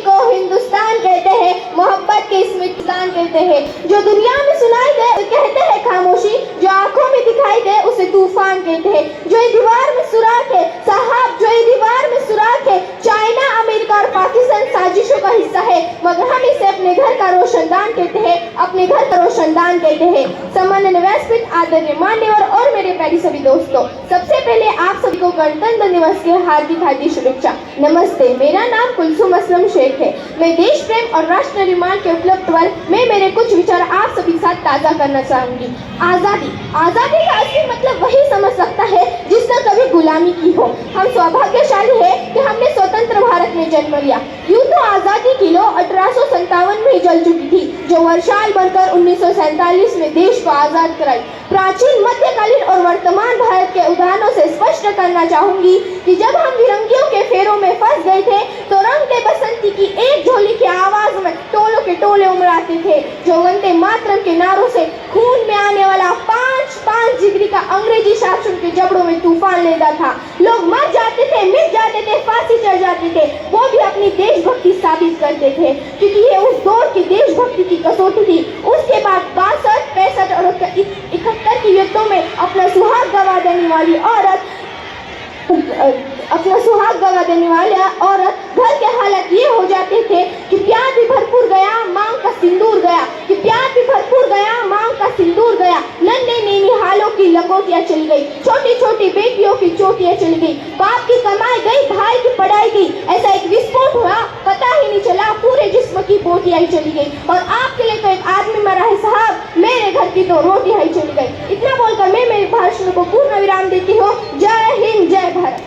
को हिंदुस्तान कहते हैं, मोहब्बत के इसमें हिंदुस्तान कहते हैं। जो दुनिया में सुनाई दे उसे कहते हैं खामोशी, जो आंखों में दिखाई दे उसे तूफान कहते हैं। जो ये दीवार में सुराख है साहब, जो ये दीवार में सुराख है, चाइना, अमेरिका और पाकिस्तान साजिशों का हिस्सा है, मगर हम इसे अपने घर का रोशनदान कहते हैं, अपने घर का रोशनदान कहते हैं। सम्माननीय व्यासपीठ, आदरणीय मान्यवर और मेरे प्यारे सभी दोस्तों, सबसे पहले आप सभी को गणतंत्र दिवस के हार्दिक हार्दिक शुभेच्छा। नमस्ते, मेरा नाम कुलसुम असलम शेख है। मैं देश प्रेम और राष्ट्र निर्माण के उपलब्ध पर मैं मेरे कुछ विचार आप सभी साथ ताज़ा करना चाहूंगी। आज़ादी, आज़ादी का असली मतलब वही समझ सकता है जिसने कभी गुलामी की हो। हम सौभाग्यशाली है कि हमने स्वतंत्र भारत में जन्म लिया। यूं तो आज़ादी की लौ 1857 में ही जल चुकी थी, जो वर्षाल बनकर 1947 में देश को आज़ाद कराई। प्राचीन, मध्यकालीन और वर्तमान भारत के उदाहरणों से स्पष्ट करना चाहूंगी कि जब हम फिरंगियों के फेरों में फंस गए थे तो रंगते बसंती की एक झोली की आवाज में टोलों के टोले उमड़ाते थे, जो वंदे मातरम के नारों से खून में आने वाला 5 डिग्री का अंग्रेजी शासन के जबड़ों में तूफान लेता था। लोग मर जाते थे, मिट जाते थे, फांसी चढ़ जाते थे, वो भी अपनी देशभक्ति साबित करते थे, क्योंकि ये उस दौर की देशभक्ति की कसौटी थी। उसके बाद 62, 65 और 71 की युद्धों में अपना सुहाग गवा देने वाली औरत घर के हालत ये हो जाते थे कि प्यार भी भरपूर गया, मांग का सिंदूर गया, कि प्यार भी भरपूर गया, मांग का सिंदूर गया। नन्हे नैनीहालों की लंगोटियां चली गई, छोटी छोटी बेटियों की चोटियां चली गई, बाप की कमाई गई, भाई की पढ़ाई गई। ऐसा एक विस्फोट हुआ, पता ही नहीं चला, पूरे जिस्म की बोटियां चली गई। और आपके लिए तो एक आदमी मरा है साहब, मेरे घर की तो रोटियां ही चली गई। इतना बोलकर मैं मेरे भाषण को पूर्ण विराम देती हूँ। जय हिंद, जय भारत।